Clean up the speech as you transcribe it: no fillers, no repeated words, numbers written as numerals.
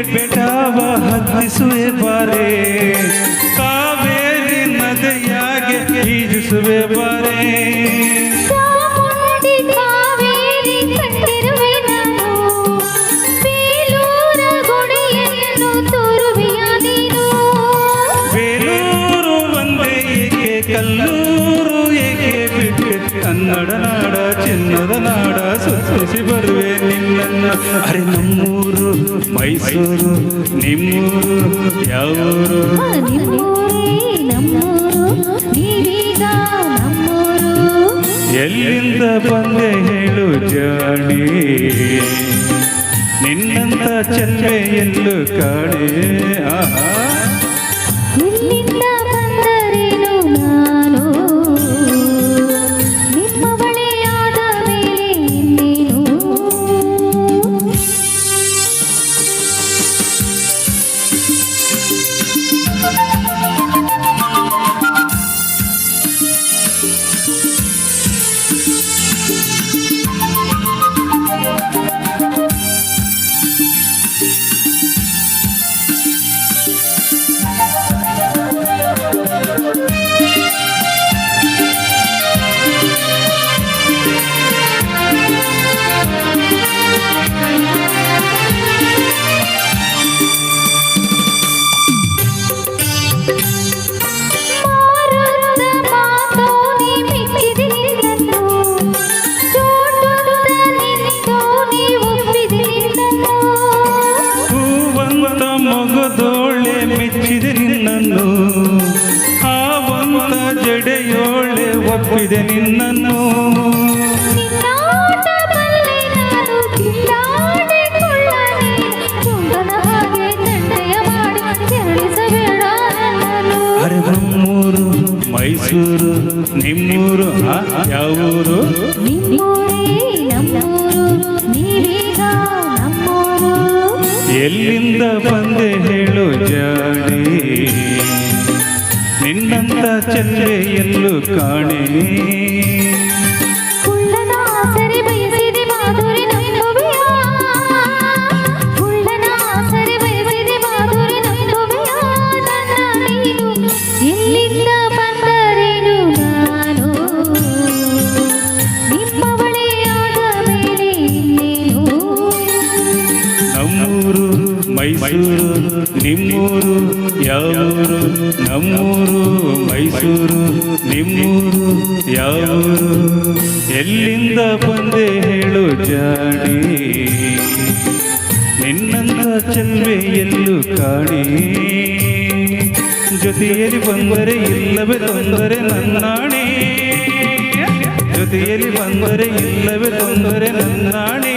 ಬೆಟ್ಟವ ಹತ್ತಿಸುವೆ ಬಾರೆ, ಕಾವೇರಿ ನದಿಯಾಗೆ ಈಜಿಸುವೆ ಬಾರೆ. ಚಾಮುಂಡಿ ಕಾವೇರಿ ಕಂಡಿರುವೆ ನಾನು, ಬೇಲೂರ ಗುಡಿಯನ್ನು ತೋರುವೆಯ ನೀನು. ಬೇಲೂರು ಒಂದೇ ಏಕೆ ಕಲ್ಲೂರು ಏಕೆ ಬಿಟ್ಟು ಕನ್ನಡ ನಾಡ ಚಿನ್ನದ ನಾಡ ಸುತ್ತಿಸಿ ಬರುವೆ ನಿನ್ನನ್ನ. ಅರೆ ನಮ್ಮೂರು ಮೈಸೂರು ನಿಮ್ಮೂರು ಯಾವೂರು? ನಿಮ್ಮೂರೇ ನಮ್ಮೂರು, ನೀವೀಗ ನಮ್ಮೂರು. ಎಲ್ಲಿಂದ ಬಂದೆ ಹೇಳು ಜಾಣಿ, ನಿನ್ನಂತ ಚೆಲ್ವೆ ಎಲ್ಲೂ ಕಾಣೆ. ಆಹಾ ಎಲ್ಲಿಂದ ಬಂದರೇನು ನಾನು, ನಿಮ್ಮ ಬಳಿಯಾದ ಮೇಲೆ ಇನ್ನೇನು. ಮೊಗದೋಳೆ ಮೆಚ್ಚಿದೆ ನಿನ್ನನ್ನು, ಹಾವಂತ ಜಡೆಯೋಳೆ ಒಪ್ಪಿದೆ ನಿನ್ನನ್ನು. ಅರೆ ನಮ್ಮೂರು ಮೈಸೂರು ನಿಮ್ಮೂರು ಯಾವೂರು? ಎಲ್ಲಿಂದ ಬಂದೆ ಹೇಳು ಜಾಣಿ, ನಿನ್ನಂತ ಚೆಲ್ಲೆ ಎಲ್ಲೂ ಕಾಣೆ. ಎಲ್ಲಿಂದ ಬಂದರೇನು ನಾನು, ನಿಮ್ಮ ಬಳಿಯಾದ ಮೇಲೆ ಇನ್ನೇನು. ನಮ್ಮೂರು ಮೈಸೂರು ನಿಮ್ಮೂರು ಯಾವೂರು? ನಮ್ಮೂರು ಮೈಸೂರು ನಿಮ್ಮೂರು ಯಾವೂರು? ಎಲ್ಲಿಂದ ಬಂದೆ ಹೇಳು ಜಾಣಿ, ನಿನ್ನಂತ ಚೆಲ್ವೆ ಎಲ್ಲೂ ಕಾಣೆ. ಜೊತೆಯಲ್ಲಿ ಬಂದರೆ ಇಲ್ಲವೇ ತೊಂದರೆ ನನ್ನಾಣೆ, ಜೊತೆಯಲ್ಲಿ ಬಂದರೆ ಇಲ್ಲವೇ ತೊಂದರೆ ನನ್ನಾಣೆ.